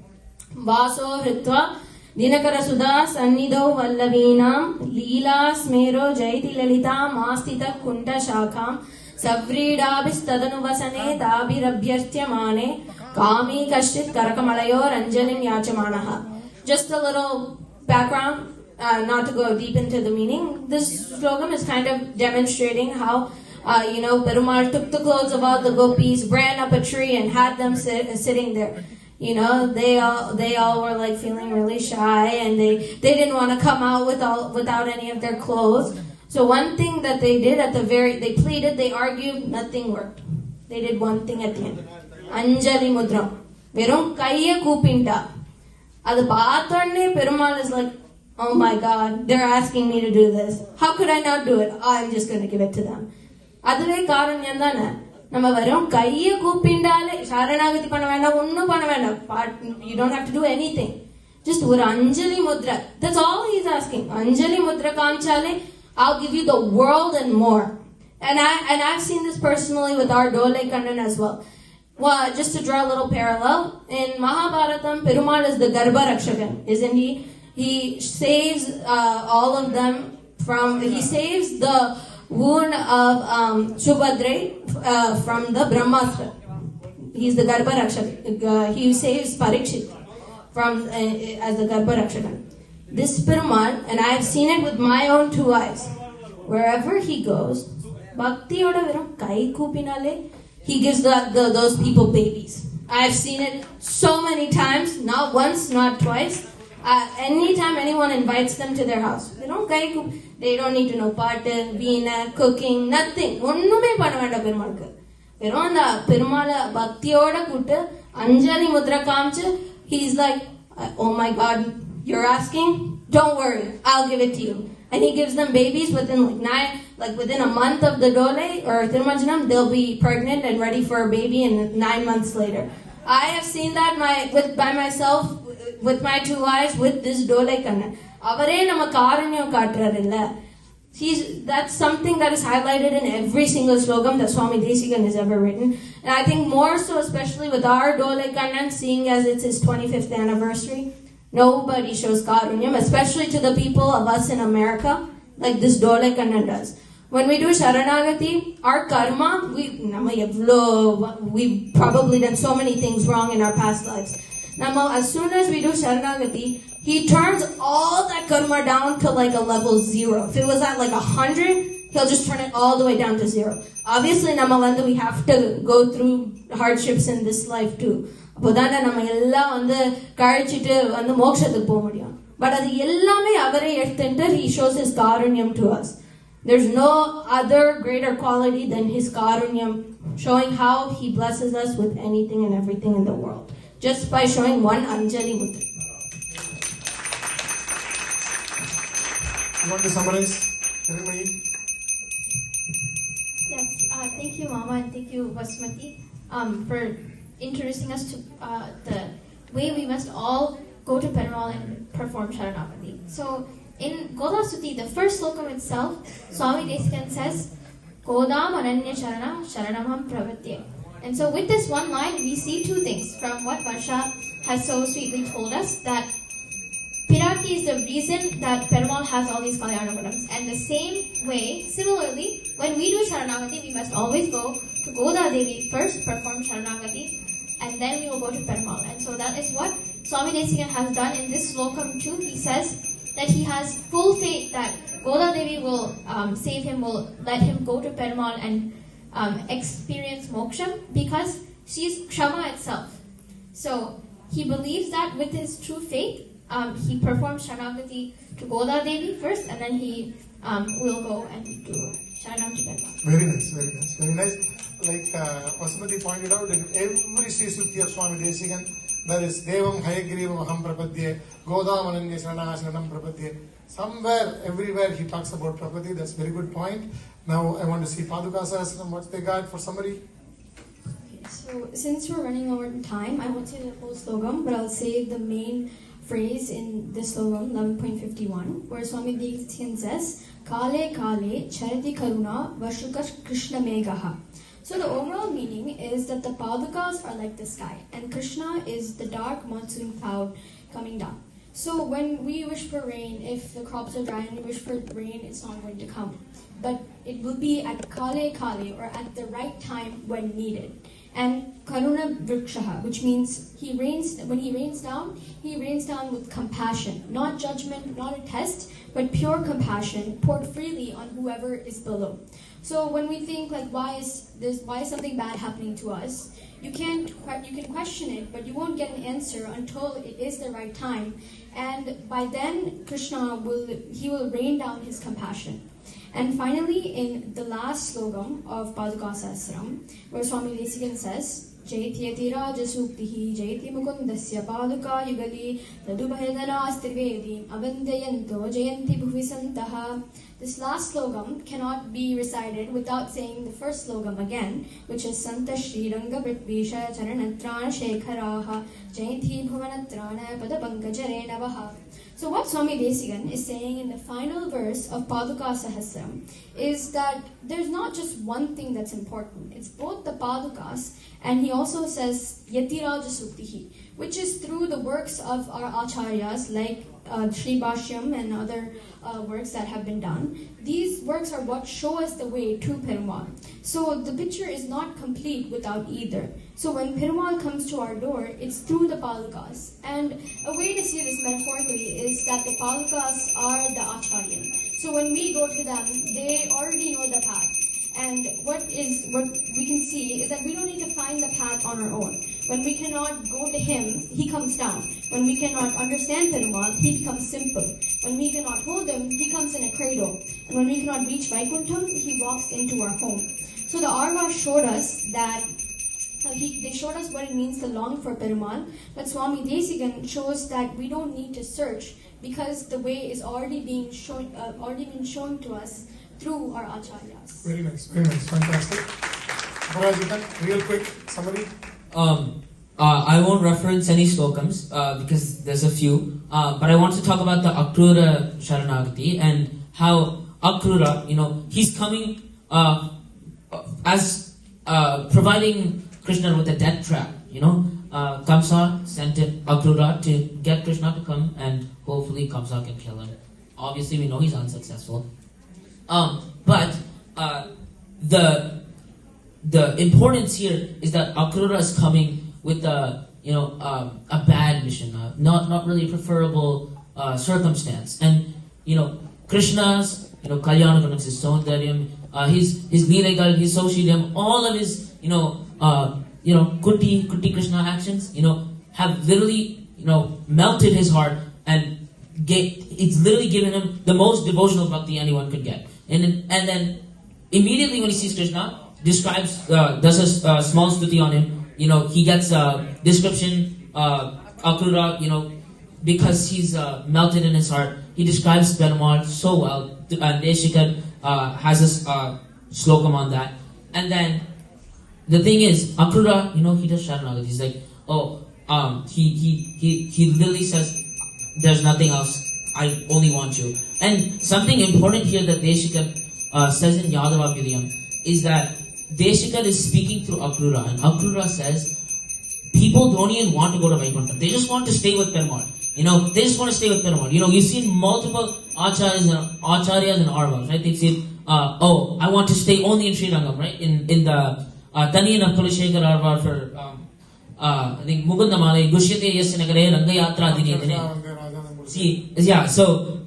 Vaso Hritva Dinakara Sudha Sannido Vallavinam Leela Smero Jaiti Lalita Mastita Kunta Shakam Savridabis Tadanuvasane Tabirabhyartyamane Kami Kashit Karakamalayor Anjalin Yachamanaha. Just a little background, not to go deep into the meaning. This slogan is kind of demonstrating how Perumal took the clothes of all the gopis, ran up a tree and had them sitting there. They all were like feeling really shy and they didn't want to come out without any of their clothes. So one thing that they did they pleaded, they argued, nothing worked. They did one thing at the end. Anjali Mudram. Verum kaiya kupinta. Adu paathonne Perumal is like, oh my God, they're asking me to do this. How could I not do it? I'm just going to give it to them. Aduve karunyam thana. Nama verum kaiya kupindale sharanagati panna vendam onnu panna vendam. You don't have to do anything. Just ஒரு Anjali Mudra. That's all he's asking. Anjali Mudra kamchale, I'll give you the world and more. And I've seen this personally with our dolai kannan as well. Well, just to draw a little parallel, in Mahabharatam, Perumal is the Garbha Rakshakan, isn't he? He saves all of them he saves the wound of Subhadra from the Brahmastra. He's the Garbha Rakshakan. He saves Parikshit from as the Garbha Rakshakan. This Perumal, and I have seen it with my own two eyes, wherever he goes, Bhakti oda verum kai kupinale, he gives those people babies. I've seen it so many times, not once, not twice. Anytime anyone invites them to their house, they don't need to know patan, veena, cooking, nothing. Onnume panna venda Perumalku. Verum anda Perumala bhaktiyoda kuttu Anjali Mudra kaamchu, he's like, oh my God, you're asking? Don't worry, I'll give it to you. And he gives them babies within within a month of the dolai or Thirumanjanam, they'll be pregnant and ready for a baby, and 9 months later. I have seen that by myself, with my two eyes, with this dolai kannan. Avare nama karunyam kaatradilla. That's something that is highlighted in every single slogam that Swami Desikans has ever written. And I think more so, especially with our dolai kannan, seeing as it's his 25th anniversary, nobody shows karunyam, especially to the people of us in America, like this dolai kannan does. When we do Sharanagati, our karma, we've probably done so many things wrong in our past lives. Now, as soon as we do Sharanagati, he turns all that karma down to like a level 0. If it was at like 100, he'll just turn it all the way down to 0. Obviously, we have to go through hardships in this life too. But he shows his karunyam to us. There's no other greater quality than his karunyam, showing how he blesses us with anything and everything in the world, just by showing one Anjali Mudra. You want to summarize, Hiranmayi? Yes, thank you, Mama, and thank you, Vasumathi, for introducing us to the way we must all go to Perumal and perform Sharanagati. So, in Goda Stuthi, the first slokam itself, Swami Desikans says, Kodam Ananya Sharana Sharanamam Pravatye. And so with this one line, we see two things from what Varsha has so sweetly told us, that Pirati is the reason that Perumal has all these Kalyanapurams. And the same way, similarly, when we do Sharanagati, we must always go to Goda Devi first, perform Sharanagati, and then we will go to Perumal. And so that is what Swami Desikan has done in this slokam too. He says that he has full faith that Goda Devi will save him, will let him go to Perumal and experience moksha, because she is Kshama itself. So he believes that with his true faith, he performs Sharanagati to Goda Devi first, and then he will go and do Sharanam to Perumal. Very nice, very nice, very nice. Like Vasumathi pointed out, in every Sri Sukti of Swami Desikan, there is Devam Hayagrivam Aham Prapadye, Goda Mananya Sharanam Prapadye. Somewhere, everywhere he talks about Prapati. That's a very good point. Now I want to see Paduka Sahasram, what they got for summary. So since we're running over time, I won't say the whole slogam, but I'll say the main phrase in this slogam, 11.51, where Swami Desikan says, Kale Kale Chariti Karuna Vashuka Krishna Megaha. So the overall meaning is that the Padukas are like the sky, and Krishna is the dark monsoon cloud coming down. So when we wish for rain, if the crops are dry and we wish for rain, it's not going to come. But it will be at Kale Kale, or at the right time when needed. And Karuna Vrikshaha, which means when he rains down with compassion, not judgment, not a test, but pure compassion poured freely on whoever is below. So when we think like, why is something bad happening to us, you can question it, but you won't get an answer until it is the right time. And by then, Krishna will rain down his compassion. And finally, in the last slogam of Paduka Sahasram, where Swami Desikan says, Jaiti Raja Suktihi, Jaiti Mukundasya Paduka Yugali, Tadubhayadana Astirvedim, Avandayanto, Jayanti Bhuvisantaha. This last slogam cannot be recited without saying the first slogam again, which is Santa Shri Ranga Pritvisha Charanatrana Shekharaha, Jayanti Bhuvanatrana Padapankajare Navaha. So what Swami Desikan is saying in the final verse of Paduka Sahasram is that there's not just one thing that's important. It's both the Padukas, and he also says Yatiraja Suktihi, which is through the works of our Acharyas like Sri Bhashyam and other works that have been done. These works are what show us the way to Perumal. So the picture is not complete without either. So when Perumal comes to our door, it's through the Padukas. And a way to see this metaphorically is that the Padukas are the Acharya. So when we go to them, they already know the path. And what we can see is that we don't need to find the path on our own. When we cannot go to him, he comes down. When we cannot understand Perumal, he becomes simple. When we cannot hold him, he comes in a cradle. And when we cannot reach Vaikuntham, he walks into our home. So the Arvas showed us that they showed us what it means to long for Perumal, but Swami Desikan shows that we don't need to search, because the way is already been shown to us through our acharyas. Very nice, fantastic. Aparajithan, real quick summary. I won't reference any slokams because there's a few, but I want to talk about the Akrura Sharanagati and how Akrura, he's coming as providing Krishna with a death trap. Kamsa sent Akrura to get Krishna to come, and hopefully Kamsa can kill him. Obviously, we know he's unsuccessful. But the importance here is that Akrura is coming with a bad mission, not really preferable circumstance, and Krishna's Kalyana Gunams, his Saundaryam, his Leelagal, his Soshiliyam, all of his Kuti Krishna actions, have literally melted his heart, and it's literally given him the most devotional bhakti anyone could get. And then immediately when he sees Krishna, does a small stuthi on him. He gets a description, Akrura, because he's melted in his heart. He describes Perumal so well. Desikan has this slokam on that. And then the thing is, Akrura, he does Sharanagati. He's like, he literally says, there's nothing else. I only want you. And something important here that Desikan says in Yadava Vidyam is that Desikan is speaking through Akrura, and Akrura says people don't even want to go to Vaikuntham. They just want to stay with Perumal. They just want to stay with Perumal. You've seen multiple acharyas and arvas, right? They've said, I want to stay only in Sri Rangam, right? In the Taniyan of Kulashekar arva for, I think, Mugundamale, Gushyate Yasinagare, Rangayatra Dine. See, yeah, so,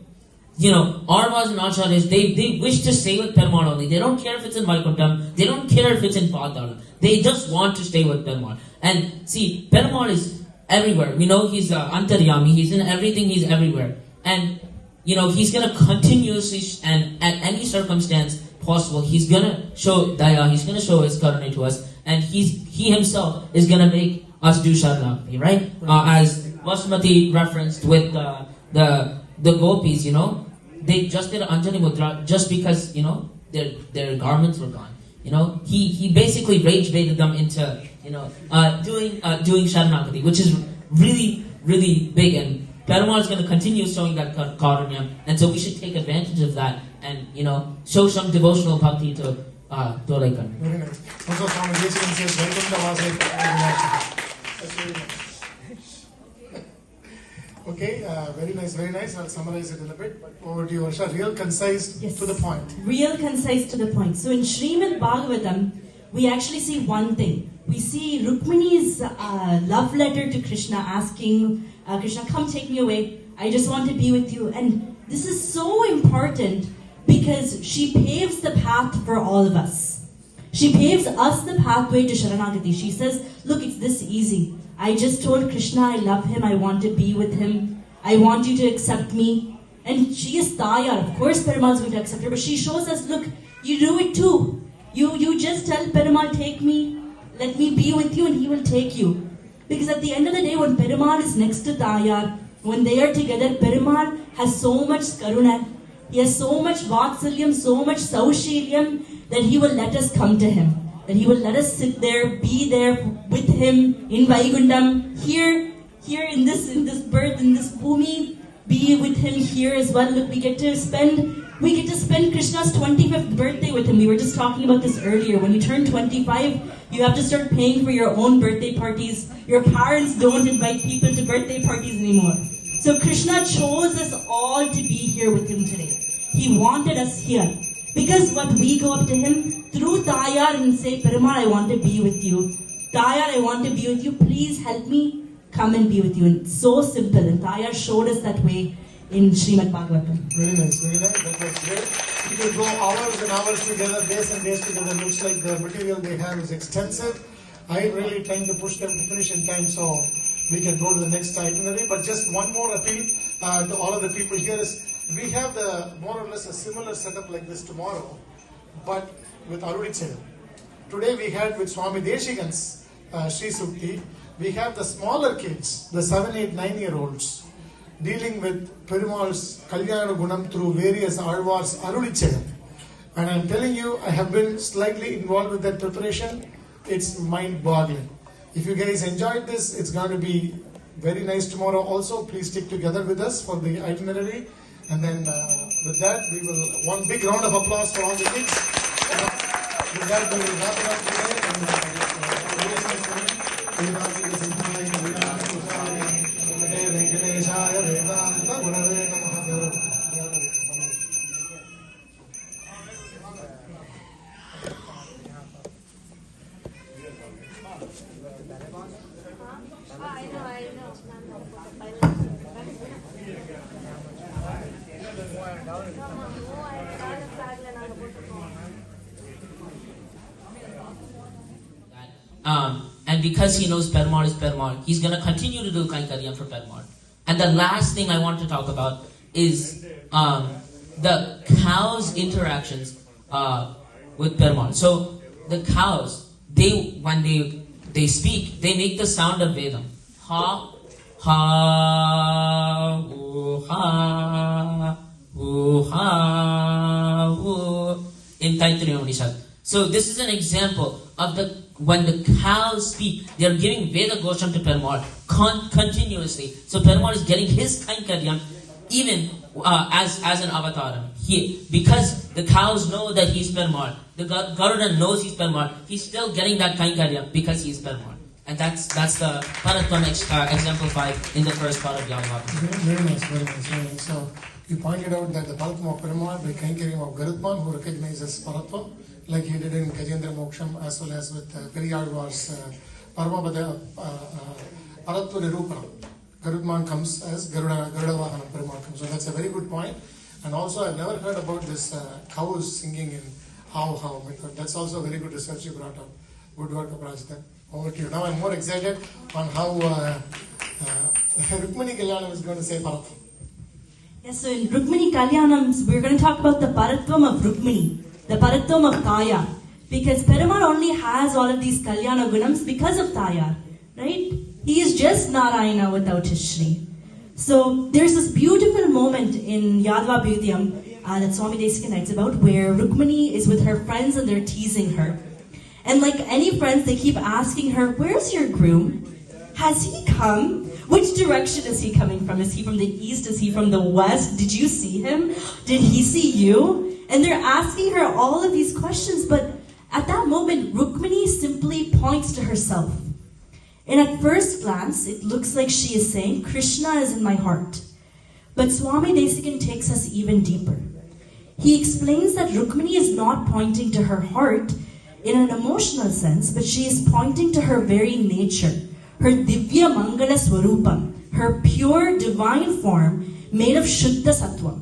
arvas and acharyas, they wish to stay with Perumal only. They don't care if it's in Vaikuntham. They don't care if it's in Padalam. They just want to stay with Perumal. And see, Perumal is everywhere. We know he's Antaryami. He's in everything. He's everywhere. And, he's going to continuously, and at any circumstance possible, he's going to show daya. He's going to show his karuna to us. And he himself is going to make us do Sharanagati, right? As Vasumathi referenced with the gopis, they just did Anjali Mudra just because, their garments were gone. He basically rage baited them into, doing Sharanagati, which is really, really big. And Perumal is going to continue showing that karunya, and so we should take advantage of that and, show some devotional bhakti to dolai. Very nice. Also, Swami Desikan says, That's very nice. Okay, very nice, very nice. I'll summarize it in a bit. But over to you, Varsha. Real concise to the point. Real concise to the point. So in Srimad Bhagavatam, we actually see one thing. We see Rukmini's love letter to Krishna asking, Krishna, come take me away. I just want to be with you. And this is so important because she paves the path for all of us. She paves us the pathway to Sharanagati. She says, look, it's this easy. I just told Krishna I love him, I want to be with him, I want you to accept me. And she is Tayar. Of course Perumal is going to accept her, but she shows us, look, you do it too. You just tell Perumal, take me, let me be with you, and he will take you. Because at the end of the day, when Perumal is next to Tayar, when they are together, Perumal has so much karuna, he has so much vatsalyam, so much saushilyam, that he will let us come to him. That he will let us sit there, be there with him in Vaikuntham, here in this birth, in this bhumi, be with him here as well. Look, we get to spend Krishna's 25th birthday with him. We were just talking about this earlier. When you turn 25, you have to start paying for your own birthday parties. Your parents don't invite people to birthday parties anymore. So Krishna chose us all to be here with him today. He wanted us here. Because what we go up to him through Tayar and say, Perumal, I want to be with you. Tayar, I want to be with you. Please help me come and be with you. And it's so simple. And Tayar showed us that way in Srimad Bhagavatam. Very nice, very nice. That was great. You could go hours and hours together, days and days together. Looks like the material they have is extensive. I'm really trying to push them to finish in time so we can go to the next itinerary. But just one more appeal to all of the people here is, we have more or less a similar setup like this tomorrow, but with Arudichayam. Today we had with Swami Desikans, Sri Sukti, we have the smaller kids, the 7, 8, 9-year-olds, dealing with Perumal's Kalyana Gunam through various Alvars Arudichayam. And I'm telling you, I have been slightly involved with that preparation. It's mind-boggling. If you guys enjoyed this, it's going to be very nice tomorrow also. Please stick together with us for the itinerary. And then with that, we will, one big round of applause for all the kids. With that, we will wrap it up And because he knows Perumal is Perumal, he's going to continue to do Kaikarya for Perumal. And the last thing I want to talk about is the cows' interactions with Perumal. So the cows, when they speak, they make the sound of Vedam. Ha, ha, ooh, ha, ooh, ha, ooh, in Taittiriya Upanishad. So this is an example of when the cows speak, they are giving Veda Gosham to Perumal continuously. So Perumal is getting his Kainkaryam even as an avathara. Because the cows know that he's Perumal, the Garuda knows he's Perumal, he's still getting that Kainkaryam because he's Perumal. And that's the Paratvam exemplified in the first part of Yamavata. Very nice, very nice. Very nice. So you pointed out that the Paratvam of Perumal by Kainkariam of Garudman, who recognizes Paratvam, like he did in Gajendra Moksham, as well as with Periyalvar's Paramapada Paratva Nirupana. Garudman comes as Garuda Vahanam Perumal comes. So that's a very good point. And also I've never heard about this cows singing in how. That's also a very good research you brought up. Good work, Aparajithan. Over to you. Now I'm more excited on how Rukmini Kalyanam is going to say Paratvam. Yes, so in Rukmini Kalyanam, we're going to talk about the Paratvam of Rukmini, the Paratvam of Tayar. Because Perumal only has all of these Kalyana Gunams because of Tayar, right? He is just Narayana without his Shri. So there's this beautiful moment in Yadva Bhutyam that Swami Desikan writes about where Rukmini is with her friends and they're teasing her. And like any friends, they keep asking her, where's your groom? Has he come? Which direction is he coming from? Is he from the east? Is he from the west? Did you see him? Did he see you? And they're asking her all of these questions, but at that moment, Rukmini simply points to herself. And at first glance, it looks like she is saying, Krishna is in my heart. But Swami Desikan takes us even deeper. He explains that Rukmini is not pointing to her heart in an emotional sense, but she is pointing to her very nature, her Divya Mangala Swarupam, her pure divine form made of Shuddha Sattva.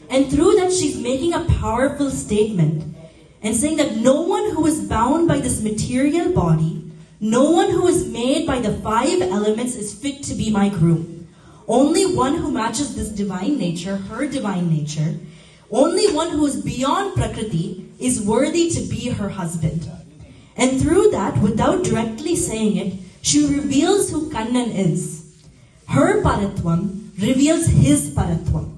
And through that, she's making a powerful statement and saying that no one who is bound by this material body, no one who is made by the 5 elements is fit to be my groom. Only one who matches this divine nature, her divine nature, only one who is beyond Prakriti is worthy to be her husband. And through that, without directly saying it, she reveals who Kannan is. Her Paratvam reveals his Paratvam.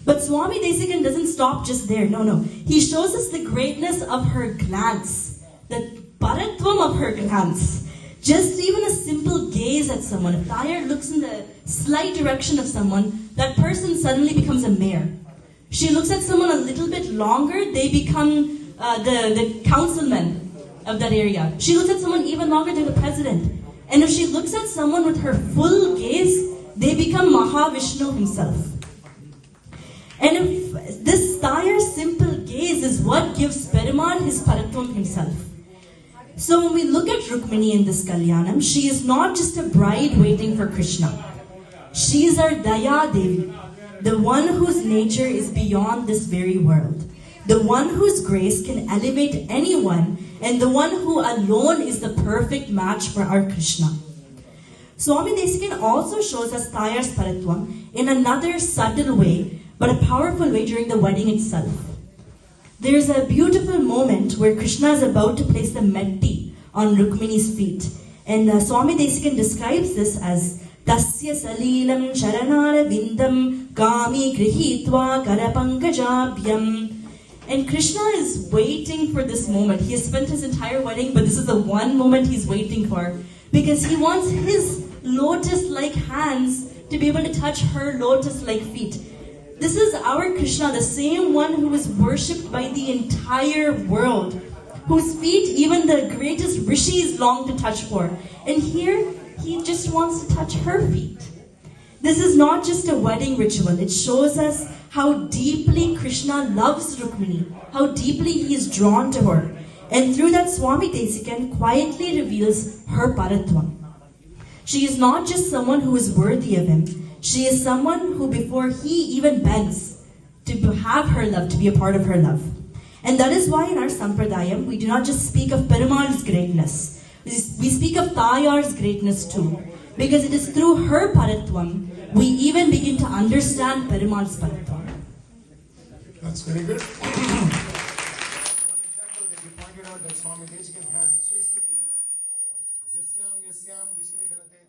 But Swami Desikan doesn't stop just there. No. He shows us the greatness of her glance, the Paratvam of her glance. Just even a simple gaze at someone. If Tayar looks in the slight direction of someone, that person suddenly becomes a mayor. She looks at someone a little bit longer, they become the councilman of that area. She looks at someone even longer, they're the president. And if she looks at someone with her full gaze, they become Mahavishnu himself. And if this Tayar's simple gaze is what gives Perumal his Paratvam himself. So when we look at Rukmini in this Kalyanam, she is not just a bride waiting for Krishna. She is our Daya Devi, the one whose nature is beyond this very world, the one whose grace can elevate anyone, and the one who alone is the perfect match for our Krishna. Swami Desikan also shows us Tayar's Paratvam in another subtle way, but a powerful way during the wedding itself. There's a beautiful moment where Krishna is about to place the metti on Rukmini's feet. And Swami Desikan describes this as Tasya Salilam Charanara Vindam Kami Grihitva Karapangajabhyam. And Krishna is waiting for this moment. He has spent his entire wedding, but this is the one moment he's waiting for. Because he wants his lotus-like hands to be able to touch her lotus-like feet. This is our Krishna, the same one who is worshipped by the entire world, whose feet even the greatest rishis long to touch for. And here, he just wants to touch her feet. This is not just a wedding ritual. It shows us how deeply Krishna loves Rukmini, how deeply he is drawn to her. And through that, Swami Desikan quietly reveals her Paratvam. She is not just someone who is worthy of him. She is someone who, before he even begs to have her love, to be a part of her love. And that is why in our Sampradayam, we do not just speak of Perumal's greatness. We speak of Tayar's greatness too. Because it is through her Paratvam, we even begin to understand Perumal's Paratvam. That's very good. One example that you pointed out that Swami Desikan has in Sri Stuthi is Yasyam Dishini Harate